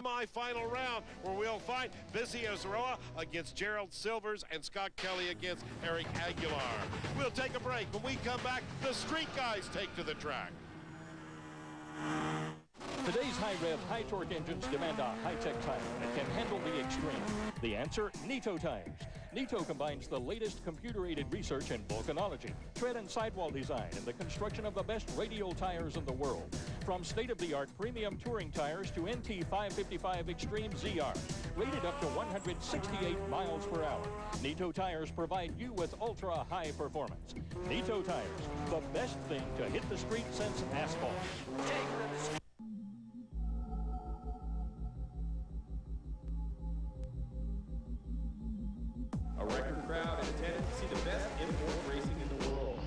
semifinal round where we'll find Busy Azroa against Gerald Silvers and Scott Kelly against Eric Aguilar. We'll take a break. When we come back, the street guys take to the track. Today's high-rev, high-torque engines demand a high-tech tire that can handle the extreme. The answer, Nitto tires. Nitto combines the latest computer-aided research in volcanology, tread and sidewall design, and the construction of the best radial tires in the world. From state-of-the-art premium touring tires to NT 555 Extreme ZR, rated up to 168 miles per hour. Nitto tires provide you with ultra-high performance. Nitto tires, the best thing to hit the street since asphalt. A record crowd in attendance to see the best import racing in the world.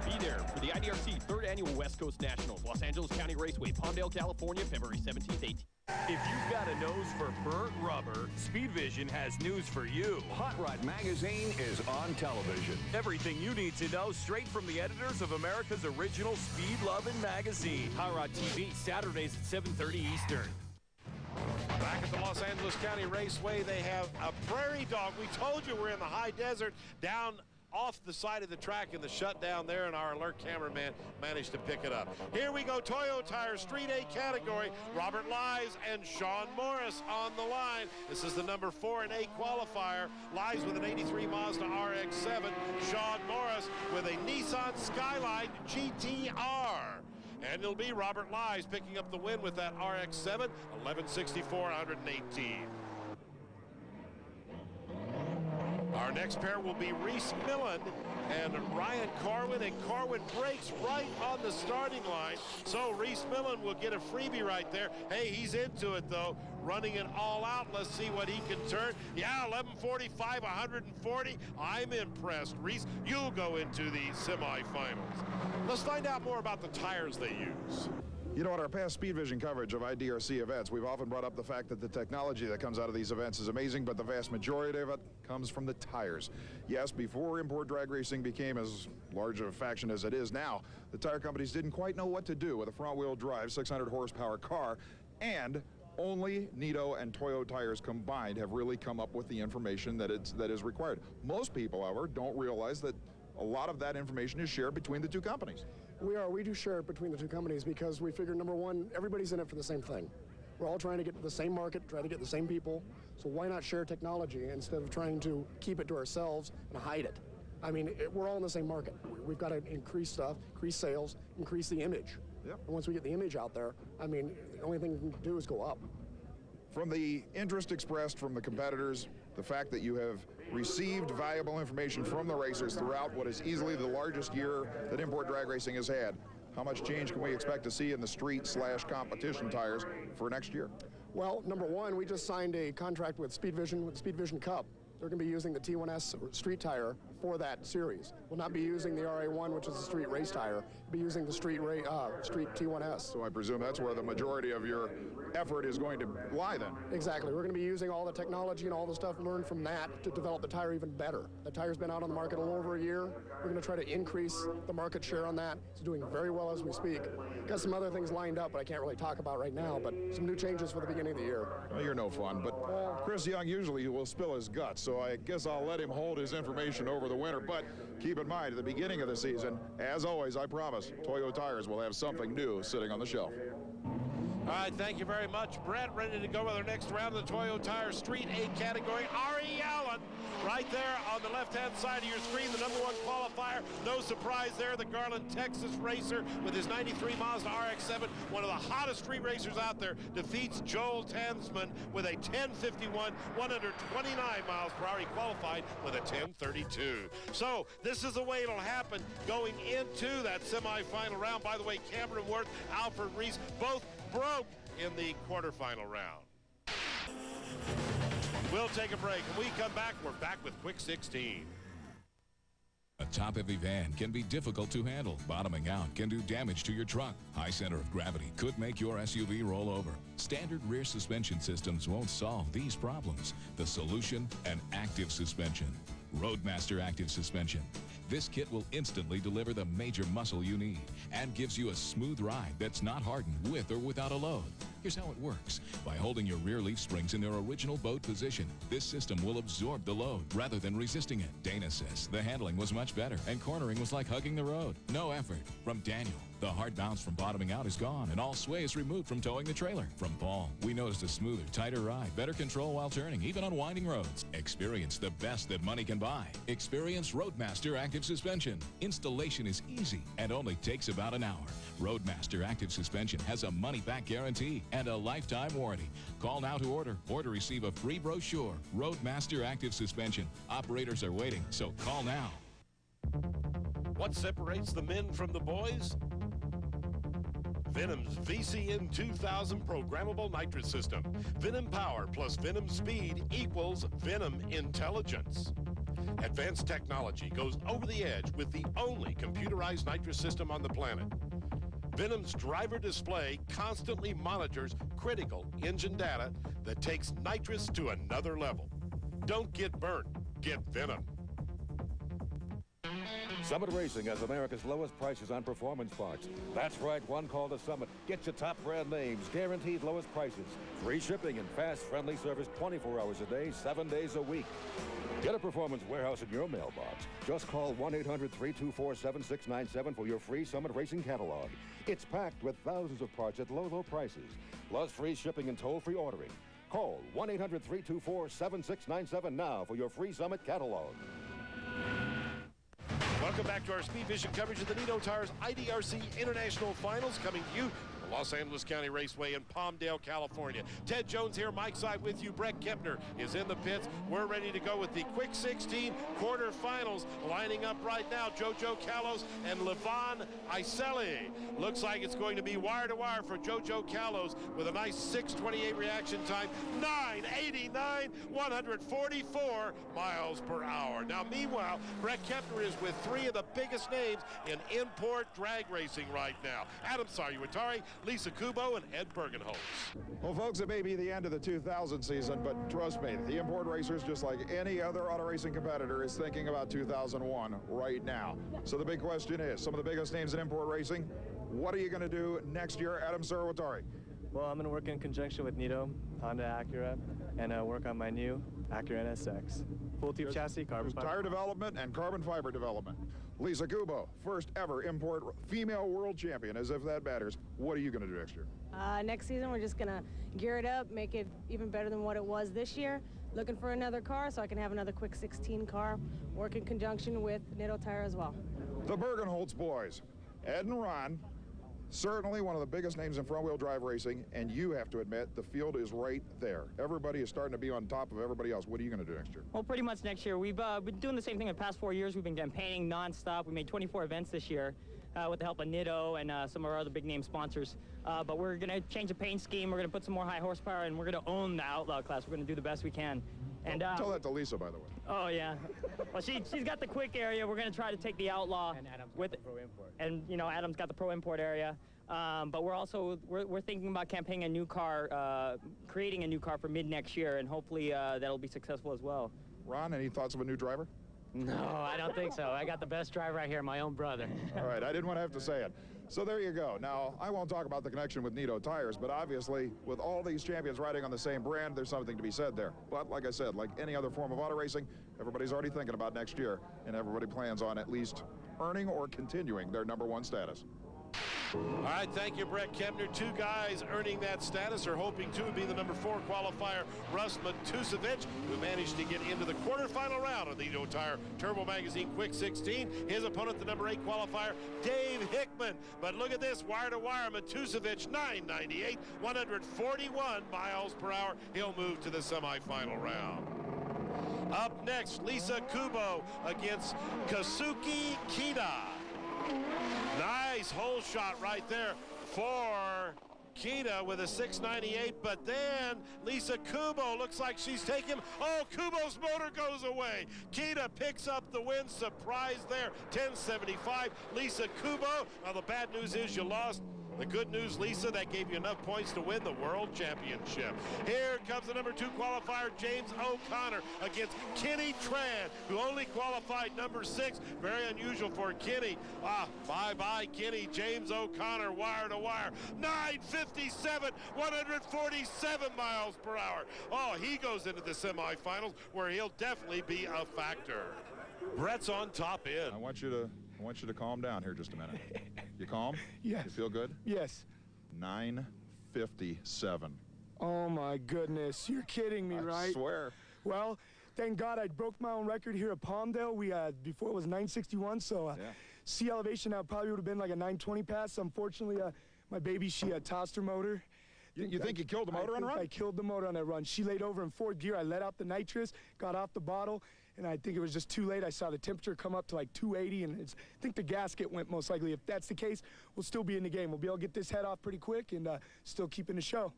Be there for the IDRC 3rd Annual West Coast Nationals, Los Angeles County Raceway, Palmdale, California, February 17th, 18th. If you've got a nose for burnt rubber, Speed Vision has news for you. Hot Rod Magazine is on television. Everything you need to know straight from the editors of America's original speed-loving magazine. Hot Rod TV, Saturdays at 7:30 Eastern. Back at the Los Angeles County Raceway, they have a prairie dog. We told you we're in the high desert, down off the side of the track in the shutdown there, and our alert cameraman managed to pick it up. Here we go, Toyo Tire Street A category. Robert Lies and Sean Morris on the line. This is the number 4 and 8 qualifier. Lies with an 83 Mazda RX-7. Sean Morris with a Nissan Skyline GTR. And it'll be Robert Lies picking up the win with that RX-7, 1164, 118. Our next pair will be Reese Millen and Ryan Corwin, and Corwin breaks right on the starting line. So Reese Millen will get a freebie right there. Hey, he's into it though, running it all out. Let's see what he can turn. Yeah, 1145, 140. I'm impressed. Reese, you'll go into the semifinals. Let's find out more about the tires they use. You know, in our past Speed Vision coverage of IDRC events, we've often brought up the fact that the technology that comes out of these events is amazing, but the vast majority of it comes from the tires. Yes, before import drag racing became as large a faction as it is now, the tire companies didn't quite know what to do with a front-wheel drive 600 horsepower car, and only Nitto and Toyo tires combined have really come up with the information that is required. Most people, however, don't realize that a lot of that information is shared between the two companies. We do share it between the two companies because we figure, number one, everybody's in it for the same thing. We're all trying to get to the same market, try to get the same people, so why not share technology instead of trying to keep it to ourselves and hide it? I mean, we're all in the same market. We've got to increase stuff, increase sales, increase the image. Yep. And once we get the image out there, I mean, the only thing we can do is go up. From the interest expressed from the competitors, the fact that you have received valuable information from the racers throughout what is easily the largest year that import drag racing has had, how much change can we expect to see in the street/competition tires for next year? Well, number one, we just signed a contract with Speed Vision, with the Speed Vision Cup. They're going to be using the T1S street tire for that series. We'll not be using the RA1, which is a street race tire. We'll be using the street T1S. So I presume that's where the majority of your effort is going to lie then. Exactly. We're going to be using all the technology and all the stuff learned from that to develop the tire even better. The tire's been out on the market a little over a year. We're going to try to increase the market share on that. It's doing very well as we speak. Got some other things lined up, but I can't really talk about right now, but some new changes for the beginning of the year. Well, you're no fun, but Chris Young usually will spill his guts, so I guess I'll let him hold his information over the winter. But keep in mind, at the beginning of the season, as always, I promise, Toyo tires will have something new sitting on the shelf. All right, thank you very much, Brett. Ready to go with our next round of the Toyo Tire Street A category. Ari Allen, right there on the left-hand side of your screen, the number 1 qualifier. No surprise there, the Garland, Texas racer with his 93 Mazda RX-7, one of the hottest street racers out there, defeats Joel Tansman with a 1051, 129 miles per hour. He qualified with a 1032. So this is the way it'll happen going into that semifinal round. By the way, Cameron Worth, Alfred Reese, both broke in the quarterfinal round. We'll take a break. When we come back, we're back with Quick 16. A top-heavy van can be difficult to handle. Bottoming out can do damage to your truck. High center of gravity could make your SUV roll over. Standard rear suspension systems won't solve these problems. The solution, an active suspension. Roadmaster Active Suspension. This kit will instantly deliver the major muscle you need and gives you a smooth ride that's not hardened with or without a load. Here's how it works. By holding your rear leaf springs in their original boat position, this system will absorb the load rather than resisting it. Dana says the handling was much better and cornering was like hugging the road. No effort. From Daniel, the hard bounce from bottoming out is gone and all sway is removed from towing the trailer. From Paul, we noticed a smoother, tighter ride, better control while turning, even on winding roads. Experience the best that money can buy. Experience Roadmaster Active Suspension. Installation is easy and only takes about an hour. Roadmaster Active Suspension has a money-back guarantee and a lifetime warranty. Call now to order or to receive a free brochure. Roadmaster Active Suspension. Operators are waiting, so call now. What separates the men from the boys? Venom's VCN 2000 programmable nitrous system. Venom power plus Venom speed equals Venom intelligence. Advanced technology goes over the edge with the only computerized nitrous system on the planet. Venom's driver display constantly monitors critical engine data that takes nitrous to another level. Don't get burnt, get Venom. Summit Racing has America's lowest prices on performance parts. That's right, one call to Summit. Get your top brand names, guaranteed lowest prices. Free shipping and fast, friendly service 24 hours a day, 7 days a week. Get a performance warehouse in your mailbox. Just call 1-800-324-7697 for your free Summit Racing catalog. It's packed with thousands of parts at low, low prices, plus free shipping and toll-free ordering. Call 1-800-324-7697 now for your free Summit catalog. Welcome back to our Speed Vision coverage of the Nitto Tires IDRC International Finals, coming to you from Los Angeles County Raceway in Palmdale, California. Ted Jones here, Mike Side with you. Brett Kepner is in the pits. We're ready to go with the Quick 16 quarterfinals lining up right now. Jojo Kalos and Levon Iselli. Looks like it's going to be wire to wire for Jojo Kalos with a nice 6:28 reaction time, 9:89, 144 miles per hour. Now, meanwhile, Brett Kepner is with three of the biggest names in import drag racing right now. Adam Saryuatari, Lisa Kubo, and Ed Bergenholtz. Well, folks, it may be the end of the 2000 season, but trust me, the import racers, just like any other auto racing competitor, is thinking about 2001 right now. So the big question is, some of the biggest names in import racing, what are you going to do next year, Adam Saryuatari? Well, I'm going to work in conjunction with Nitto, Honda Acura, and work on my new Acura NSX. Full tube chassis, carbon fiber. Tire development and carbon fiber development. Lisa Kubo, first ever import female world champion, as if that matters. What are you going to do next year? Next season, we're just going to gear it up, make it even better than what it was this year. Looking for another car so I can have another quick 16 car. Work in conjunction with Nitto Tire as well. The Bergenholtz boys, Ed and Ron. Certainly one of the biggest names in front-wheel drive racing, and you have to admit the field is right there. Everybody is starting to be on top of everybody else. What are you going to do next year? Well, pretty much next year. We've been doing the same thing the past 4 years. We've been campaigning nonstop. We made 24 events this year with the help of Nitto and some of our other big-name sponsors. But we're going to change the paint scheme. We're going to put some more high horsepower, and we're going to own the Outlaw class. We're going to do the best we can. And tell that to Lisa, by the way. Oh yeah, well she's got the quick area. We're going to try to take the Outlaw. And Adam's with got the pro import. And you know Adam's got the pro import area. But we're also we're thinking about campaigning a new car, creating a new car for mid next year, and hopefully that'll be successful as well. Ron, any thoughts of a new driver? No, I don't think so. I got the best driver right here, my own brother. All right, I didn't want to have to say it. So there you go. Now, I won't talk about the connection with Nitto Tires, but obviously, with all these champions riding on the same brand, there's something to be said there. But like I said, like any other form of auto racing, everybody's already thinking about next year, and everybody plans on at least earning or continuing their #1 status. All right, thank you, Brett Kepner. Two guys earning that status are hoping to be the #4 qualifier, Russ Matusevic, who managed to get into the quarterfinal round of the Nitto Tire Turbo Magazine Quick 16. His opponent, the #8 qualifier, Dave Hickman. But look at this, wire-to-wire, Matusevic, 998, 141 miles per hour. He'll move to the semifinal round. Up next, Lisa Kubo against Kazuki Kida. Nice hole shot right there for Kita with a 6.98, but then Lisa Kubo looks like she's taking him. Oh, Kubo's motor goes away. Kita picks up the win. Surprise there, 10.75. Lisa Kubo. Now, the bad news is you lost. The good news, Lisa, that gave you enough points to win the World Championship. Here comes the number 2 qualifier, James O'Connor, against Kenny Tran, who only qualified number 6. Very unusual for Kenny. Bye-bye, Kenny. James O'Connor, wire to wire. 9.57, 147 miles per hour. Oh, he goes into the semifinals where he'll definitely be a factor. Brett's on top end. I want you to calm down here just a minute. You calm? Yes. You feel good? Yes. 9.57. Oh my goodness, you're kidding me, right? I swear. Well, thank God I broke my own record here at Palmdale. We before it was 9.61, so sea elevation now probably would have been like a 9.20 pass. Unfortunately, my baby, she tossed her motor. You think you killed the motor on the run? I killed the motor on that run. She laid over in 4th gear. I let out the nitrous, got off the bottle, and I think it was just too late. I saw the temperature come up to like 280, and I think the gasket went most likely. If that's the case, we'll still be in the game. We'll be able to get this head off pretty quick and still keep in the show.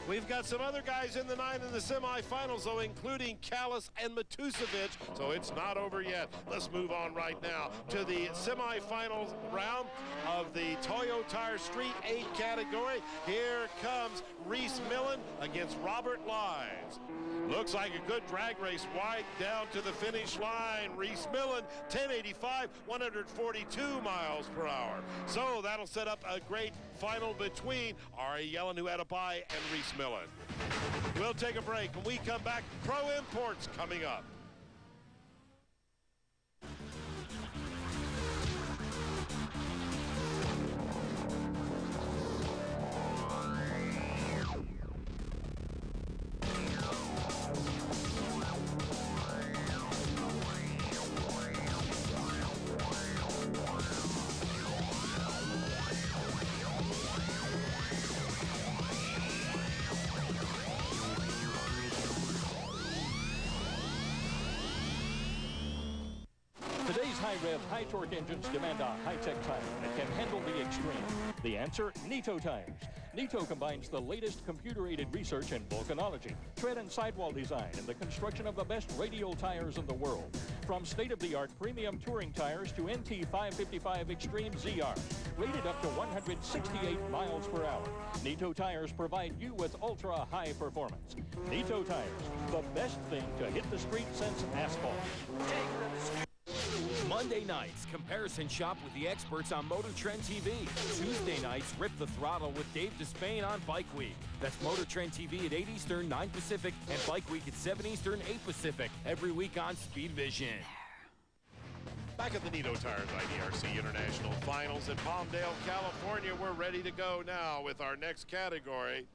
We've got some other guys in the 9 in the semifinals, though, including Callis and Matusevic, so it's not over yet. Let's move on right now to the semifinals round of the Toyo Tire Street 8 category. Here comes Reese Millen against Robert Lives. Looks like a good drag race wide down to the finish line. Reese Millen, 10.85, 142 miles per hour. So that'll set up a great final between Ari Yellen, who had a bye, and Reese Millen. We'll take a break. When we come back, Pro Imports coming up. Today's high-rev, high-torque engines demand a high-tech tire that can handle the extreme. The answer, Nitto tires. Nitto combines the latest computer-aided research in volcanology, tread and sidewall design, and the construction of the best radial tires in the world. From state-of-the-art premium touring tires to NT 555 Extreme ZR, rated up to 168 miles per hour. Nitto tires provide you with ultra-high performance. Nitto tires, the best thing to hit the street since asphalt. Monday nights, comparison shop with the experts on Motor Trend TV. Tuesday nights, rip the throttle with Dave Despain on Bike Week. That's Motor Trend TV at 8 Eastern, 9 Pacific, and Bike Week at 7 Eastern, 8 Pacific, every week on Speed Vision. Back at the Nitto Tires IDRC International Finals in Palmdale, California. We're ready to go now with our next category,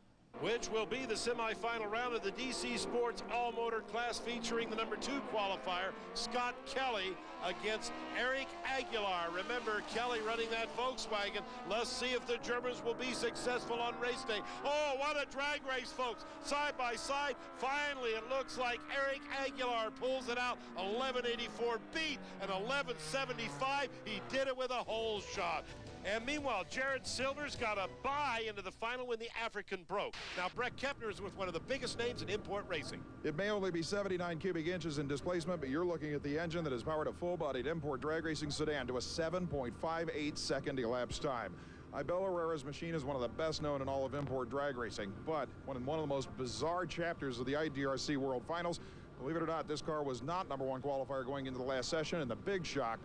which will be the semifinal round of the DC Sports All-Motor class, featuring the number 2 qualifier, Scott Kelly, against Eric Aguilar. Remember, Kelly running that Volkswagen. Let's see if the Germans will be successful on race day. Oh, what a drag race, folks. Side by side. Finally, it looks like Eric Aguilar pulls it out. 11.84 beat an 11.75. He did it with a hole shot. And meanwhile, Jared Silver's got a bye into the final when the African broke. Now, Brett Kepner is with one of the biggest names in import racing. It may only be 79 cubic inches in displacement, but you're looking at the engine that has powered a full-bodied import drag racing sedan to a 7.58 second elapsed time. Abel Herrera's machine is one of the best known in all of import drag racing, but one of the most bizarre chapters of the IDRC World Finals, believe it or not, this car was not number 1 qualifier going into the last session, and the big shock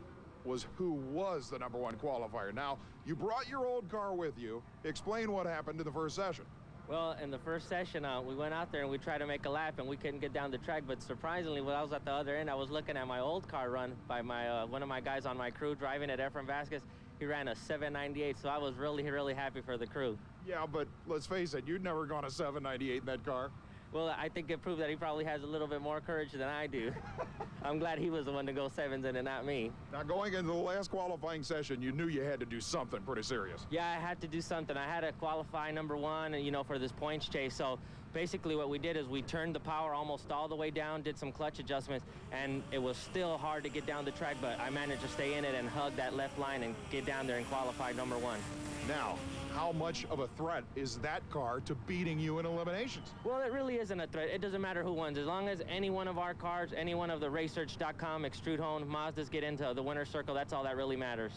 was who was the number 1 qualifier. Now, you brought your old car with you. Explain what happened in the first session. Well, in the first session, we went out there and we tried to make a lap, and we couldn't get down the track. But surprisingly, when I was at the other end, I was looking at my old car run by my one of my guys on my crew driving it, Efren Vasquez. He ran a 7.98, so I was really, really happy for the crew. Yeah, but let's face it, you'd never gone a 7.98 in that car. Well, I think it proved that he probably has a little bit more courage than I do. I'm glad he was the one to go 7s in and not me. Now, going into the last qualifying session, you knew you had to do something pretty serious. Yeah, I had to do something. I had to qualify number 1, you know, for this points chase. So basically what we did is we turned the power almost all the way down, did some clutch adjustments, and it was still hard to get down the track, but I managed to stay in it and hug that left line and get down there and qualify number 1. Now, how much of a threat is that car to beating you in eliminations? Well, it really isn't a threat. It doesn't matter who wins. As long as any one of our cars, any one of the Research.com, Extrude Hone, Mazdas get into the winner's circle, that's all that really matters.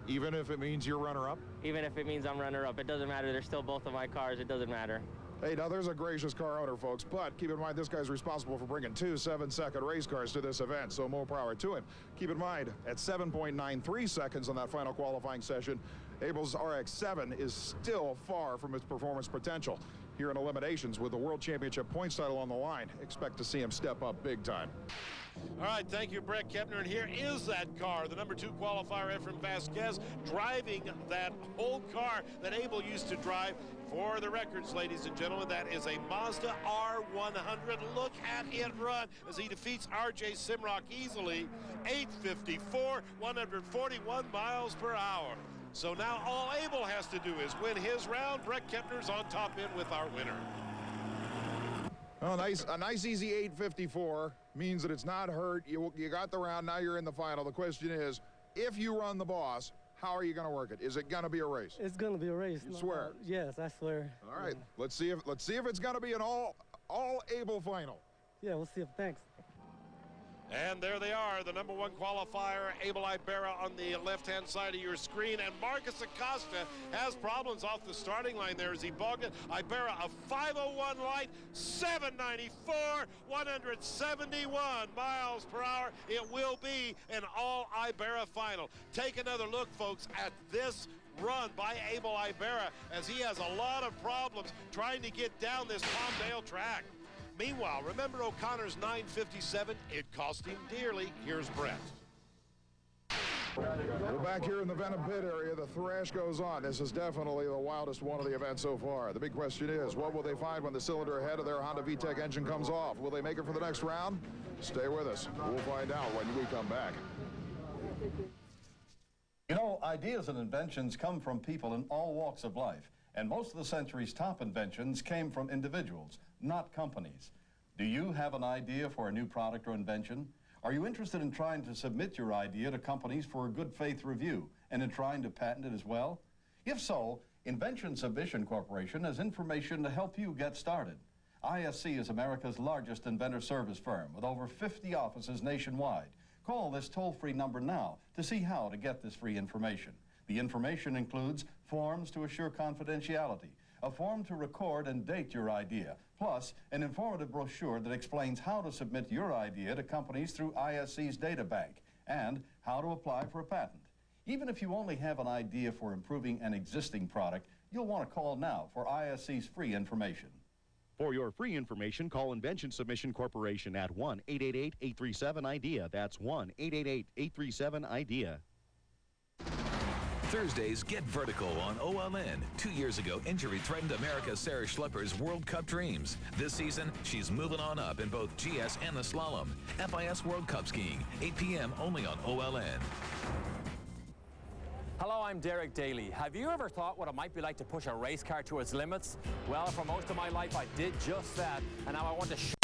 Even if it means you're runner-up? Even if it means I'm runner-up. It doesn't matter. They're still both of my cars. It doesn't matter. Hey, now there's a gracious car owner, folks, but keep in mind this guy's responsible for bringing 2 7-second race cars to this event, so more power to him. Keep in mind, at 7.93 seconds on that final qualifying session, Abel's RX-7 is still far from its performance potential. Here in eliminations, with the World Championship points title on the line, expect to see him step up big time. All right, thank you, Brett Kepner. And here is that car, the number 2 qualifier, Efren Vasquez, driving that whole car that Abel used to drive. For the records, ladies and gentlemen, that is a Mazda R100. Look at it run as he defeats R.J. Simrock easily. 854, 141 miles per hour. So now all Abel has to do is win his round. Brett Kepner's on top end with our winner. Oh, a nice easy 854 means that it's not hurt. You got the round, now you're in the final. The question is, if you run the boss, how are you going to work it? Is it going to be a race? It's going to be a race. You swear? Yes, I swear. All right, let's see if it's going to be an all Abel final. Yeah, we'll see. Thanks. And there they are, the number 1 qualifier, Abel Ibarra on the left-hand side of your screen. And Marcus Acosta has problems off the starting line there as he bogged it. Ibarra, a 501 light, 794, 171 miles per hour. It will be an all Ibarra final. Take another look, folks, at this run by Abel Ibarra as he has a lot of problems trying to get down this Palmdale track. Meanwhile, remember O'Connor's 957? It cost him dearly. Here's Brett. We're back here in the Venom Pit area. The thrash goes on. This is definitely the wildest one of the event so far. The big question is, what will they find when the cylinder head of their Honda VTEC engine comes off? Will they make it for the next round? Stay with us. We'll find out when we come back. You know, ideas and inventions come from people in all walks of life. And most of the century's top inventions came from individuals, not companies. Do you have an idea for a new product or invention? Are you interested in trying to submit your idea to companies for a good faith review and in trying to patent it as well? If so, Invention Submission Corporation has information to help you get started. ISC is America's largest inventor service firm with over 50 offices nationwide. Call this toll-free number now to see how to get this free information. The information includes forms to assure confidentiality, a form to record and date your idea, plus an informative brochure that explains how to submit your idea to companies through ISC's data bank and how to apply for a patent. Even if you only have an idea for improving an existing product, you'll want to call now for ISC's free information. For your free information, call Invention Submission Corporation at 1-888-837-IDEA. That's 1-888-837-IDEA. Thursdays get vertical on OLN. 2 years ago, injury threatened America's Sarah Schlepper's World Cup dreams. This season, she's moving on up in both GS and the slalom. FIS World Cup skiing, 8 p.m. only on OLN. Hello, I'm Derek Daly. Have you ever thought what it might be like to push a race car to its limits? Well, for most of my life, I did just that, and now I want to